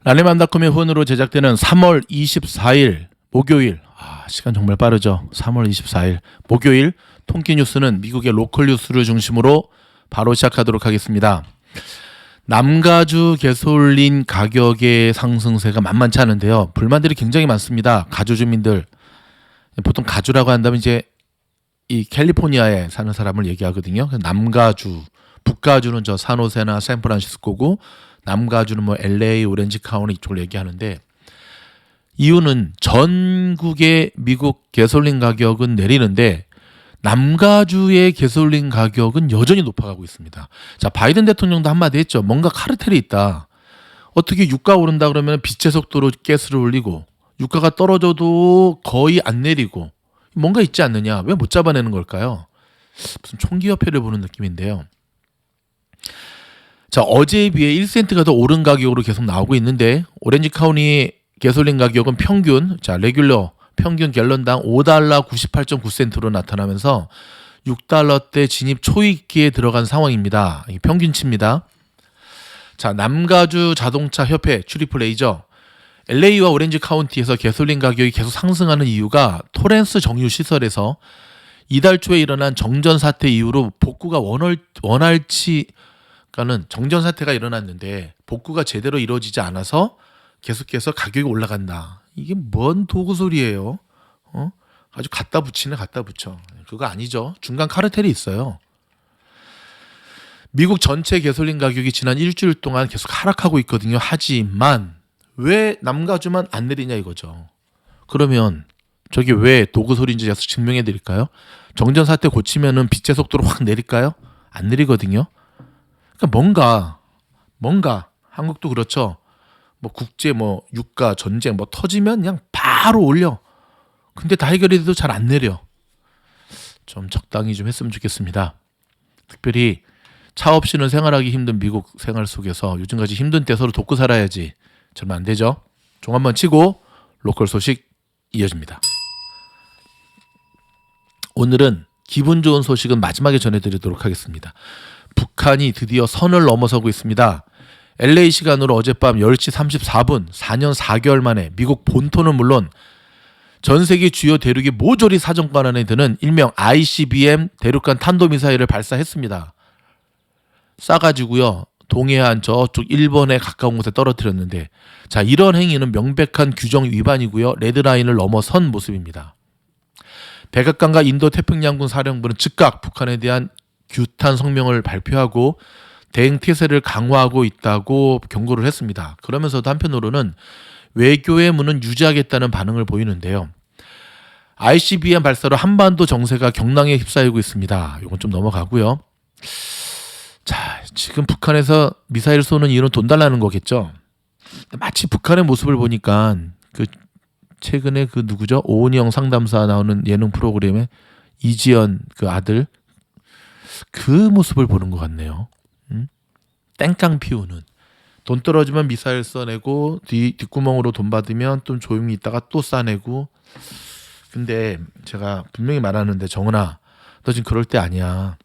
라네만닷컴의 후원으로 제작되는 3월 24일 목요일, 시간 정말 빠르죠. 3월 24일 목요일 통키 뉴스는 미국의 로컬 뉴스를 중심으로 바로 시작하도록 하겠습니다. 남가주 가솔린 가격의 상승세가 만만치 않은데요. 불만들이 굉장히 많습니다. 가주 주민들, 보통 가주라고 한다면 이제 이 캘리포니아에 사는 사람을 얘기하거든요. 남가주, 북가주는 저 산호세나 샌프란시스코고, 남가주는 뭐 LA, 오렌지 카운티 이쪽을 얘기하는데, 이유는 전국의 미국 가솔린 가격은 내리는데 남가주의 가솔린 가격은 여전히 높아가고 있습니다. 자, 바이든 대통령도 한마디 했죠. 뭔가 카르텔이 있다. 어떻게 유가 오른다 그러면 빛의 속도로 가스를 올리고, 유가가 떨어져도 거의 안 내리고, 뭔가 있지 않느냐. 왜 못 잡아내는 걸까요? 무슨 총기협회를 보는 느낌인데요. 자, 어제에 비해 1센트가 더 오른 가격으로 계속 나오고 있는데, 오렌지 카운티 가솔린 가격은 평균, 레귤러 평균 갤런당 5달러 98.9센트로 나타나면서 6달러대 진입 초입기에 들어간 상황입니다. 이게 평균치입니다. 자, 남가주 자동차 협회 출입플레이죠. LA와 오렌지 카운티에서 가솔린 가격이 계속 상승하는 이유가 토렌스 정유 시설에서 이달 초에 일어난 정전 사태 이후로 복구가 원활치가는 정전 사태가 일어났는데 복구가 제대로 이루어지지 않아서 계속해서 가격이 올라간다. 이게 뭔 도구 소리예요? 아주 갖다 붙이네, 갖다 붙여. 그거 아니죠. 중간 카르텔이 있어요. 미국 전체 가솔린 가격이 지난 일주일 동안 계속 하락하고 있거든요. 하지만 왜 남가주만 안 내리냐 이거죠. 그러면 저게 왜 도구 소리인지 제가 증명해 드릴까요? 정전 사태 고치면은 빛의 속도로 확 내릴까요? 안 내리거든요. 그러니까 뭔가 한국도 그렇죠. 뭐 국제 유가 전쟁 터지면 그냥 바로 올려. 근데 다 해결이 돼도 잘 안 내려. 좀 적당히 좀 했으면 좋겠습니다. 특별히 차 없이는 생활하기 힘든 미국 생활 속에서 요즘까지 힘든 때 서로 돕고 살아야지. 저러면 안 되죠. 종 한번 치고 로컬 소식 이어집니다. 오늘은 기분 좋은 소식은 마지막에 전해드리도록 하겠습니다. 북한이 드디어 선을 넘어서고 있습니다. LA 시간으로 어젯밤 10시 34분, 4년 4개월 만에 미국 본토는 물론 전 세계 주요 대륙이 모조리 사정권 안에 드는 일명 ICBM 대륙간 탄도미사일을 발사했습니다. 쏴가지고요, 동해안 저쪽 일본에 가까운 곳에 떨어뜨렸는데, 자, 이런 행위는 명백한 규정 위반이고요, 레드라인을 넘어선 모습입니다. 백악관과 인도 태평양군 사령부는 즉각 북한에 대한 규탄 성명을 발표하고 대응 태세를 강화하고 있다고 경고를 했습니다. 그러면서도 한편으로는 외교의 문은 유지하겠다는 반응을 보이는데요. ICBM 발사로 한반도 정세가 경랑에 휩싸이고 있습니다. 이건 좀 넘어가고요. 자, 지금 북한에서 미사일 쏘는 이유는 돈 달라는 거겠죠. 마치 북한의 모습을 보니까 최근에 누구죠? 오은영 상담사 나오는 예능 프로그램에 이지연 아들, 그 모습을 보는 것 같네요. 땡깡 피우는, 돈 떨어지면 미사일 쏘내고 뒷구멍으로 돈 받으면 좀 조용히 있다가 또 쏴내고. 근데 제가 분명히 말하는데, 정은아, 너 지금 그럴 때 아니야.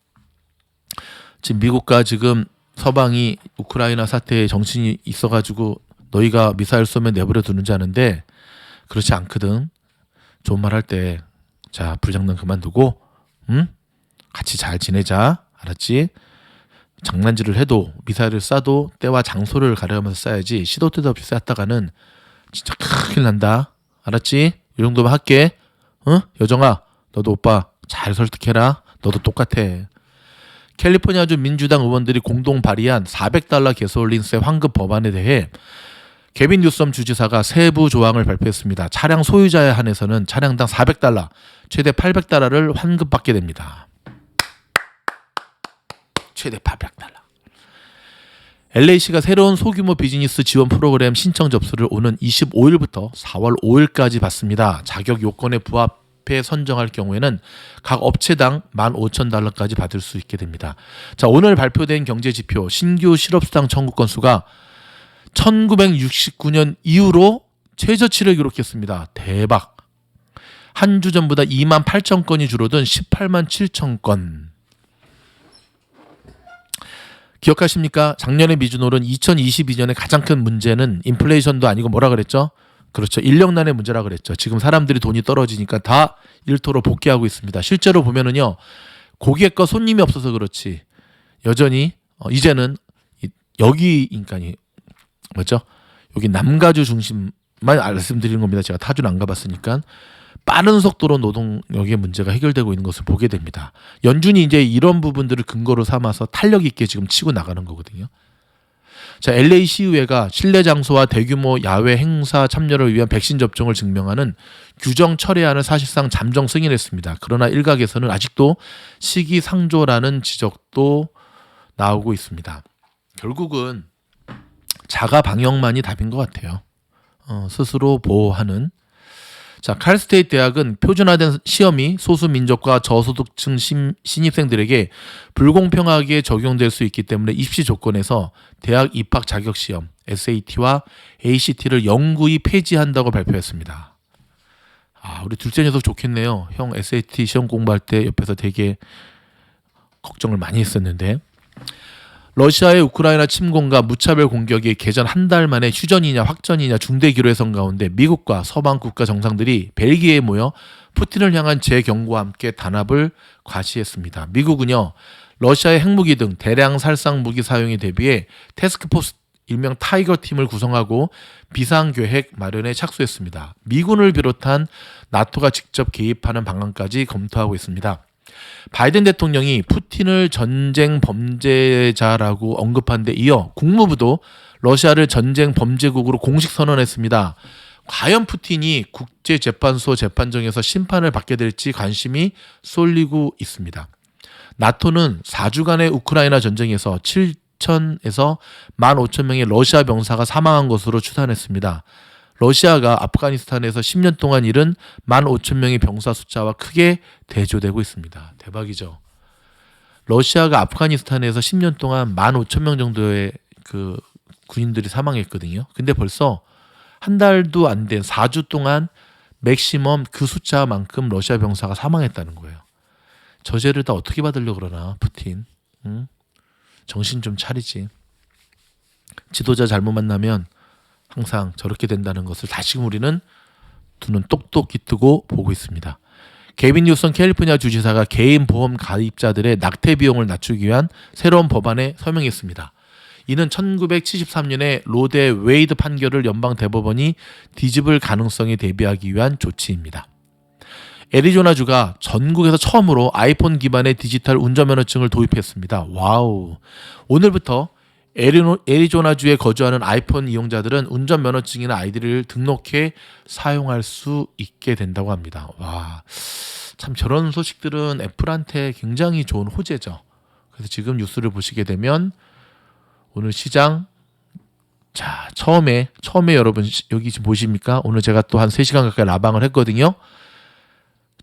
지금 미국과 지금 서방이 우크라이나 사태에 정신이 있어가지고 너희가 미사일 쏘면 내버려 두는지 아는데 그렇지 않거든. 좋은 말 할 때, 자, 불장난 그만두고 같이 잘 지내자. 알았지? 장난질을 해도, 미사일을 쏴도 때와 장소를 가려가면서 쏴야지, 시도 때도 없이 쐈다가는 진짜 큰일 난다. 알았지? 이 정도만 할게. 여정아, 너도 오빠 잘 설득해라. 너도 똑같아. 캘리포니아주 민주당 의원들이 공동 발의한 $400 가솔린세 환급 법안에 대해 개빈 뉴섬 주지사가 세부 조항을 발표했습니다. 차량 소유자에 한해서는 차량당 $400, 최대 $800를 환급받게 됩니다. 최대 $800. LA시가 새로운 소규모 비즈니스 지원 프로그램 신청 접수를 오는 25일부터 4월 5일까지 받습니다. 자격 요건에 부합해 선정할 경우에는 각 업체당 $15,000까지 받을 수 있게 됩니다. 자, 오늘 발표된 경제지표 신규 실업수당 청구 건수가 1969년 이후로 최저치를 기록했습니다. 대박. 한 주 전보다 28,000건이 줄어든 187,000건. 기억하십니까? 작년에 미주노는 2022년에 가장 큰 문제는 인플레이션도 아니고 뭐라 그랬죠? 그렇죠. 인력난의 문제라 그랬죠. 지금 사람들이 돈이 떨어지니까 다 일터로 복귀하고 있습니다. 실제로 보면은요, 고객과 손님이 없어서 그렇지 여전히 이제는 여기 인간이 뭐죠? 여기 남가주 중심만 말씀드리는 겁니다. 제가 타주는 안 가봤으니까. 빠른 속도로 노동력의 문제가 해결되고 있는 것을 보게 됩니다. 연준이 이제 이런 부분들을 근거로 삼아서 탄력 있게 지금 치고 나가는 거거든요. 자, LA 시의회가 실내 장소와 대규모 야외 행사 참여를 위한 백신 접종을 증명하는 규정 철회안을 사실상 잠정 승인했습니다. 그러나 일각에서는 아직도 시기상조라는 지적도 나오고 있습니다. 결국은 자가 방역만이 답인 것 같아요. 스스로 보호하는. 자, 칼스테이트 대학은 표준화된 시험이 소수민족과 저소득층 신입생들에게 불공평하게 적용될 수 있기 때문에 입시 조건에서 대학 입학 자격 시험 SAT와 ACT를 영구히 폐지한다고 발표했습니다. 우리 둘째 녀석 좋겠네요. 형 SAT 시험 공부할 때 옆에서 되게 걱정을 많이 했었는데. 러시아의 우크라이나 침공과 무차별 공격이 개전 한 달 만에 휴전이냐 확전이냐 중대 기로에 선 가운데 미국과 서방 국가 정상들이 벨기에에 모여 푸틴을 향한 재경고와 함께 단합을 과시했습니다. 미국은요, 러시아의 핵무기 등 대량 살상 무기 사용에 대비해 태스크포스 일명 타이거 팀을 구성하고 비상계획 마련에 착수했습니다. 미군을 비롯한 나토가 직접 개입하는 방안까지 검토하고 있습니다. 바이든 대통령이 푸틴을 전쟁 범죄자라고 언급한 데 이어 국무부도 러시아를 전쟁 범죄국으로 공식 선언했습니다. 과연 푸틴이 국제재판소 재판정에서 심판을 받게 될지 관심이 쏠리고 있습니다. 나토는 4주간의 우크라이나 전쟁에서 7천에서 15,000명의 러시아 병사가 사망한 것으로 추산했습니다. 러시아가 아프가니스탄에서 10년 동안 잃은 15,000명의 병사 숫자와 크게 대조되고 있습니다. 대박이죠. 러시아가 아프가니스탄에서 10년 동안 15,000명 정도의 그 군인들이 사망했거든요. 근데 벌써 한 달도 안 된 4주 동안 맥시멈 그 숫자만큼 러시아 병사가 사망했다는 거예요. 저 죄를 다 어떻게 받으려고 그러나 푸틴. 정신 좀 차리지. 지도자 잘못 만나면 항상 저렇게 된다는 것을 다시금 우리는 두 눈 똑똑히 뜨고 보고 있습니다. 게빈 뉴섬 캘리포니아 주지사가 개인 보험 가입자들의 낙태 비용을 낮추기 위한 새로운 법안에 서명했습니다. 이는 1973년에 로데 웨이드 판결을 연방 대법원이 뒤집을 가능성에 대비하기 위한 조치입니다. 애리조나주가 전국에서 처음으로 아이폰 기반의 디지털 운전면허증을 도입했습니다. 와우. 오늘부터 애리조나주에 거주하는 아이폰 이용자들은 운전면허증이나 아이디를 등록해 사용할 수 있게 된다고 합니다. 와, 참 저런 소식들은 애플한테 굉장히 좋은 호재죠. 그래서 지금 뉴스를 보시게 되면 오늘 시장, 자, 처음에 여러분 여기 지금 보십니까? 오늘 제가 또 한 3시간 가까이 라방을 했거든요.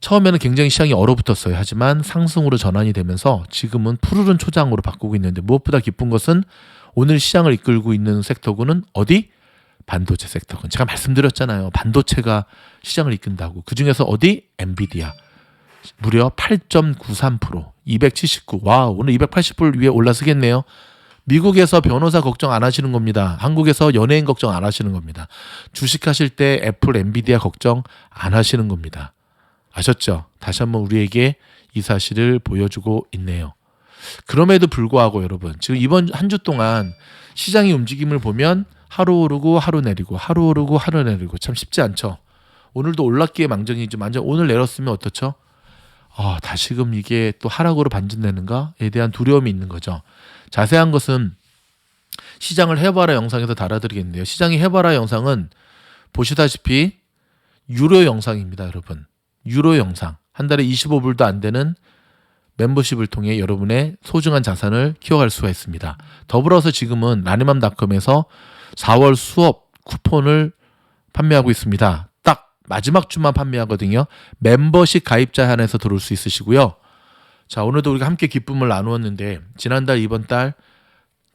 처음에는 굉장히 시장이 얼어붙었어요. 하지만 상승으로 전환이 되면서 지금은 푸르른 초장으로 바꾸고 있는데 무엇보다 기쁜 것은 오늘 시장을 이끌고 있는 섹터군은 어디? 반도체 섹터군. 제가 말씀드렸잖아요. 반도체가 시장을 이끈다고. 그중에서 어디? 엔비디아. 무려 8.93%, 279. 와, 오늘 280불 위에 올라서겠네요. 미국에서 변호사 걱정 안 하시는 겁니다. 한국에서 연예인 걱정 안 하시는 겁니다. 주식하실 때 애플, 엔비디아 걱정 안 하시는 겁니다. 아셨죠? 다시 한번 우리에게 이 사실을 보여주고 있네요. 그럼에도 불구하고 여러분, 지금 이번 한 주 동안 시장의 움직임을 보면 하루 오르고 하루 내리고 하루 오르고 하루 내리고 참 쉽지 않죠. 오늘도 올랐기에 망정이지 만약 오늘 내렸으면 어떻죠? 다시금 이게 또 하락으로 반전되는가에 대한 두려움이 있는 거죠. 자세한 것은 시장을 해봐라 영상에서 달아드리겠는데요. 시장이 해봐라 영상은 보시다시피 유료 영상입니다, 여러분. 유료 영상. 한 달에 25불도 안 되는 멤버십을 통해 여러분의 소중한 자산을 키워갈 수가 있습니다. 더불어서 지금은 라니맘닷컴에서 4월 수업 쿠폰을 판매하고 있습니다. 딱 마지막 주만 판매하거든요. 멤버십 가입자 한해서 들어올 수 있으시고요. 자, 오늘도 우리가 함께 기쁨을 나누었는데 지난달 이번 달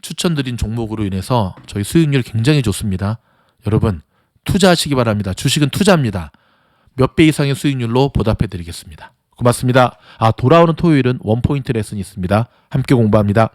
추천드린 종목으로 인해서 저희 수익률이 굉장히 좋습니다. 여러분 투자하시기 바랍니다. 주식은 투자입니다. 몇 배 이상의 수익률로 보답해 드리겠습니다. 고맙습니다. 돌아오는 토요일은 원포인트 레슨이 있습니다. 함께 공부합니다.